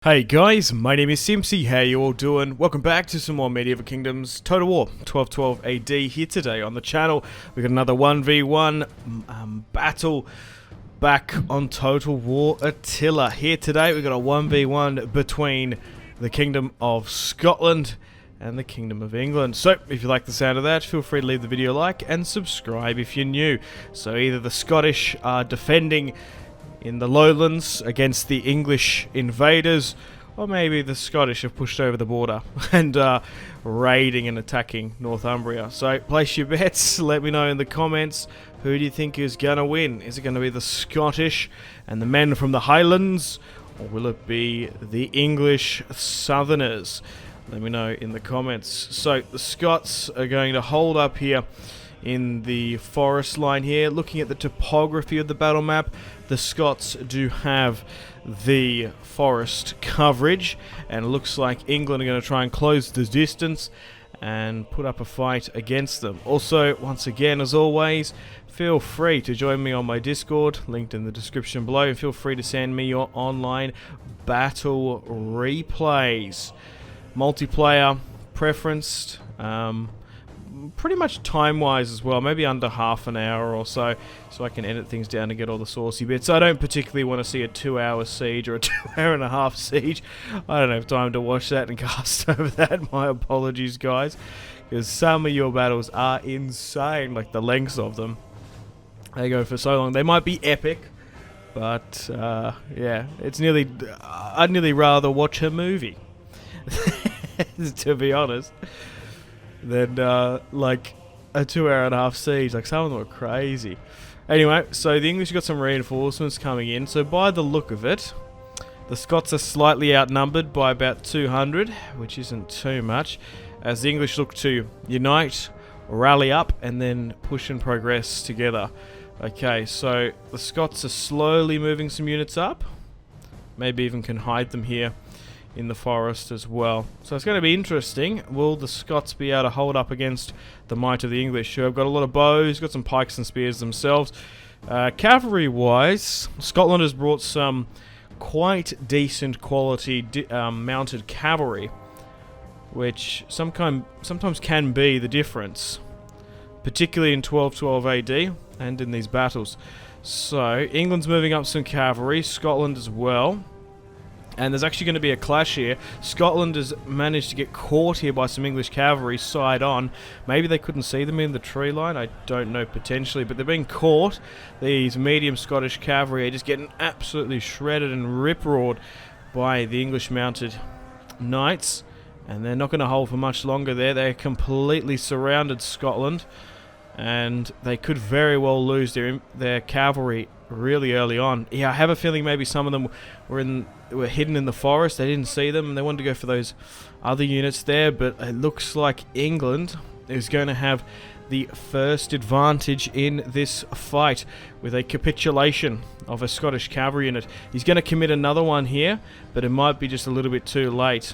Hey guys, my name is Simpzy, how you all doing? Welcome back to some more Medieval Kingdoms Total War 1212 AD here today on the channel. We got another 1v1 battle back on Total War Attila. Here today we got a 1v1 between the Kingdom of Scotland and the Kingdom of England. So if you like the sound of that, feel free to leave the video a like and subscribe if you're new. So either the Scottish are defending in the lowlands against the English invaders, or maybe the Scottish have pushed over the border and raiding and attacking Northumbria. So place your bets, let me know in the comments, who do you think is going to win? Is it going to be the Scottish and the men from the Highlands, or will it be the English Southerners? Let me know in the comments. So the Scots are going to hold up here in the forest line here. Looking at the topography of the battle map, the Scots do have the forest coverage, and it looks like England are going to try and close the distance and put up a fight against them. Also, once again, as always, feel free to join me on my Discord, linked in the description below. Feel free to send me your online battle replays. Multiplayer preferenced, pretty much time-wise as well, maybe under half an hour or so I can edit things down to get all the saucy bits. I don't particularly want to see a 2-hour siege or a 2-hour-and-a-half siege. I don't have time to watch that and cast over that. My apologies, guys, because some of your battles are insane, like the lengths of them. They go for so long. They might be epic, but yeah, it's nearly. I'd nearly rather watch a movie, to be honest, than like a 2-hour-and-a-half siege. Like, some of them are crazy. Anyway, so the English got some reinforcements coming in. So by the look of it, the Scots are slightly outnumbered by about 200, which isn't too much, as the English look to unite, rally up, and then push and progress together. Okay, so the Scots are slowly moving some units up. Maybe even can hide them here in the forest as well. So it's going to be interesting. Will the Scots be able to hold up against the might of the English, who have got a lot of bows, got some pikes and spears themselves? Cavalry-wise, Scotland has brought some quite decent quality mounted cavalry, which sometimes can be the difference, particularly in 1212 AD and in these battles. So England's moving up some cavalry, Scotland as well. And there's actually going to be a clash here. Scotland has managed to get caught here by some English cavalry side on. Maybe they couldn't see them in the tree line, I don't know, potentially. But they're being caught. These medium Scottish cavalry are just getting absolutely shredded and rip-roared by the English mounted knights. And they're not going to hold for much longer there. They're completely surrounded Scotland. And they could very well lose their cavalry really early on. Yeah, I have a feeling maybe some of them were hidden in the forest. They didn't see them and they wanted to go for those other units there, but it looks like England is going to have the first advantage in this fight with a capitulation of a Scottish cavalry unit. He's going to commit another one here, but it might be just a little bit too late,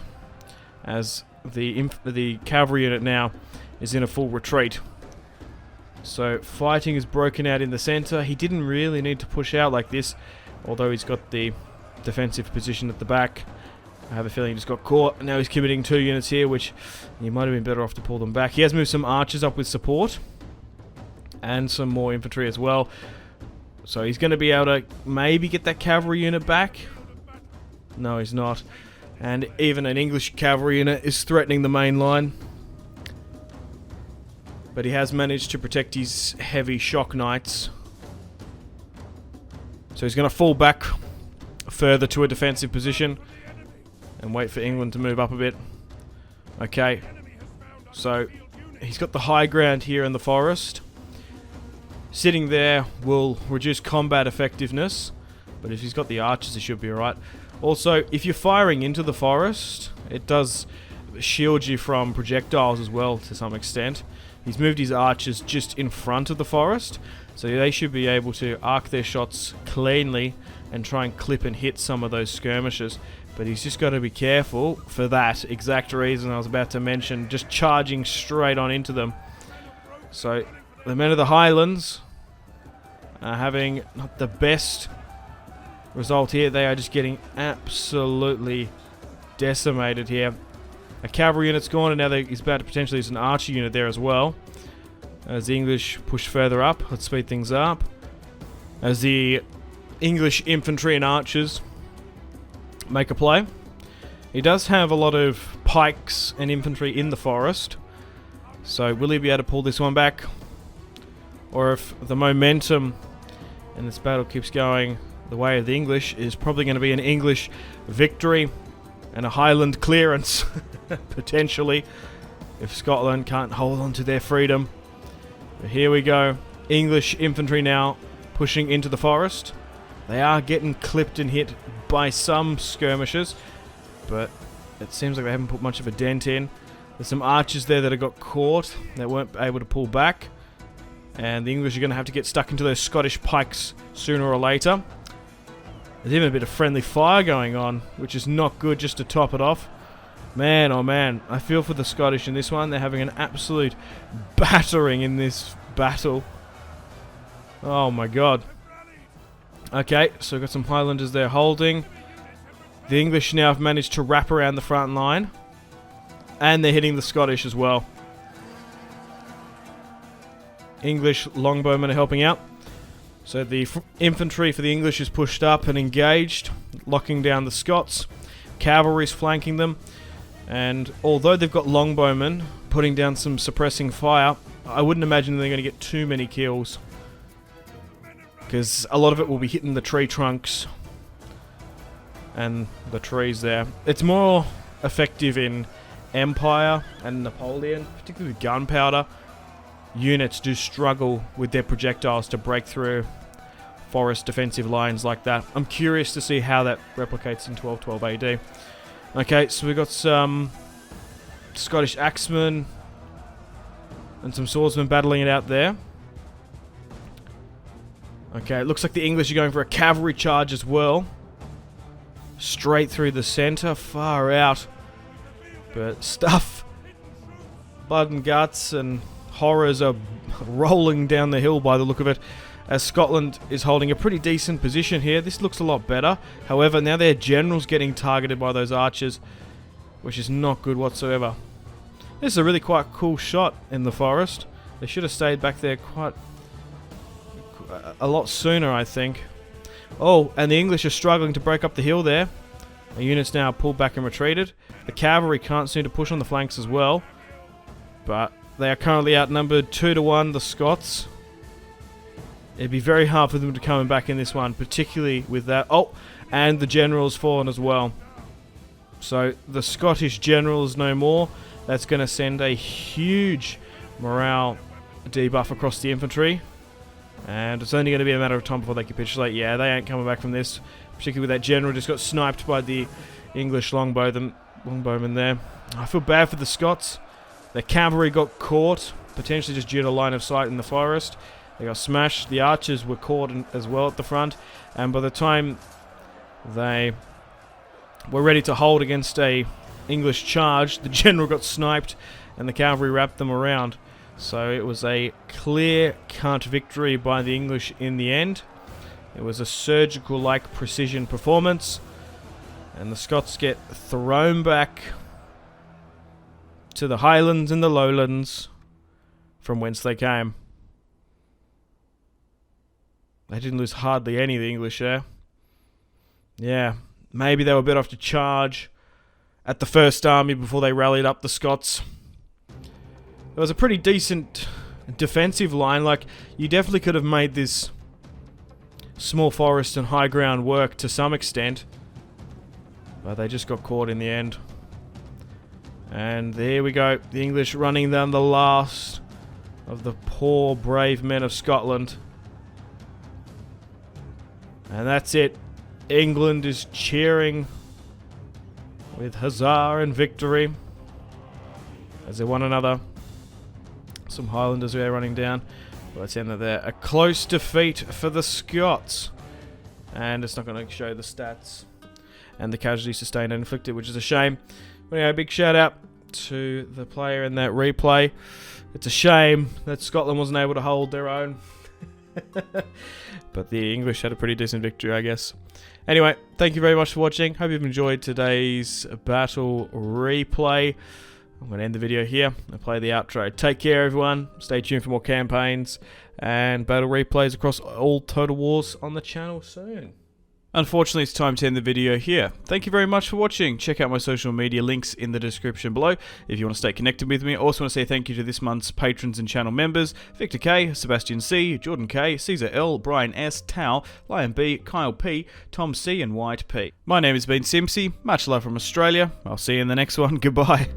as the cavalry unit now is in a full retreat. So fighting is broken out in the center. He didn't really need to push out like this, although he's got the defensive position at the back. I have a feeling he just got caught. Now he's committing 2 units here, which he might have been better off to pull them back. He has moved some archers up with support and some more infantry as well. So he's going to be able to maybe get that cavalry unit back. No, he's not. And even an English cavalry unit is threatening the main line. But he has managed to protect his heavy shock knights. So he's going to fall back further to a defensive position and wait for England to move up a bit. Okay, so he's got the high ground here in the forest. Sitting there will reduce combat effectiveness, but if he's got the archers, he should be alright. Also, if you're firing into the forest, it does shield you from projectiles as well to some extent. He's moved his archers just in front of the forest, so they should be able to arc their shots cleanly and try and clip and hit some of those skirmishers. But he's just got to be careful for that exact reason I was about to mention, just charging straight on into them. So the men of the Highlands are having not the best result here. They are just getting absolutely decimated here. A cavalry unit's gone, and now he's about to potentially use an archer unit there as well. As the English push further up, let's speed things up. As the English infantry and archers make a play. He does have a lot of pikes and infantry in the forest. So will he be able to pull this one back? Or if the momentum in this battle keeps going the way of the English, is probably going to be an English victory and a Highland clearance, potentially, if Scotland can't hold on to their freedom. But here we go. English infantry now pushing into the forest. They are getting clipped and hit by some skirmishers, but it seems like they haven't put much of a dent in. There's some archers there that have got caught, that weren't able to pull back. And the English are going to have to get stuck into those Scottish pikes sooner or later. There's even a bit of friendly fire going on, which is not good, just to top it off. Man, oh man, I feel for the Scottish in this one. They're having an absolute battering in this battle. Oh my god. Okay, so we've got some Highlanders there holding. The English now have managed to wrap around the front line. And they're hitting the Scottish as well. English longbowmen are helping out. So the infantry for the English is pushed up and engaged, locking down the Scots. Cavalry's flanking them. And although they've got longbowmen putting down some suppressing fire, I wouldn't imagine they're going to get too many kills, because a lot of it will be hitting the tree trunks and the trees there. It's more effective in Empire and Napoleon, particularly with gunpowder. Units do struggle with their projectiles to break through forest defensive lines like that. I'm curious to see how that replicates in 1212 AD. Okay, so we've got some Scottish axemen and some swordsmen battling it out there. Okay, it looks like the English are going for a cavalry charge as well. Straight through the centre, far out. But stuff, blood and guts and horrors are rolling down the hill by the look of it, as Scotland is holding a pretty decent position here. This looks a lot better. However, now their general's getting targeted by those archers, which is not good whatsoever. This is a really quite cool shot in the forest. They should have stayed back there quite a lot sooner, I think. Oh, and the English are struggling to break up the hill there. The units now pulled back and retreated. The cavalry can't seem to push on the flanks as well, but they are currently outnumbered 2-1, the Scots. It'd be very hard for them to come back in this one, particularly with that. Oh, and the general's fallen as well. So the Scottish general's no more. That's going to send a huge morale debuff across the infantry. And it's only going to be a matter of time before they capitulate. Yeah, they ain't coming back from this. Particularly with that general just got sniped by the English longbowmen there. I feel bad for the Scots. The cavalry got caught, potentially just due to line of sight in the forest. They got smashed. The archers were caught as well at the front. And by the time they were ready to hold against a English charge, the general got sniped and the cavalry wrapped them around. So it was a clear-cut victory by the English in the end. It was a surgical-like precision performance. And the Scots get thrown back to the highlands and the lowlands from whence they came. They didn't lose hardly any of the English there. Yeah, maybe they were a bit off to charge at the first army before they rallied up the Scots. It was a pretty decent defensive line. Like, you definitely could have made this small forest and high ground work to some extent, but they just got caught in the end. And there we go, the English running down the last of the poor brave men of Scotland. And that's it. England is cheering with huzzah and victory as they won another. Some Highlanders there running down. Well, let's end it there. A close defeat for the Scots. And it's not going to show the stats and the casualties sustained and inflicted, which is a shame. But anyway, big shout out to the player in that replay. It's a shame that Scotland wasn't able to hold their own. But the English had a pretty decent victory, I guess. Anyway, thank you very much for watching. Hope you've enjoyed today's battle replay. I'm going to end the video here and play the outro. Take care, everyone. Stay tuned for more campaigns and battle replays across all Total Wars on the channel soon. Unfortunately, it's time to end the video here. Thank you very much for watching. Check out my social media links in the description below if you want to stay connected with me. I also want to say thank you to this month's patrons and channel members: Victor K, Sebastian C, Jordan K, Caesar L, Brian S, Tao, Lion B, Kyle P, Tom C, and White P. My name has been Simpzy. Much love from Australia. I'll see you in the next one. Goodbye.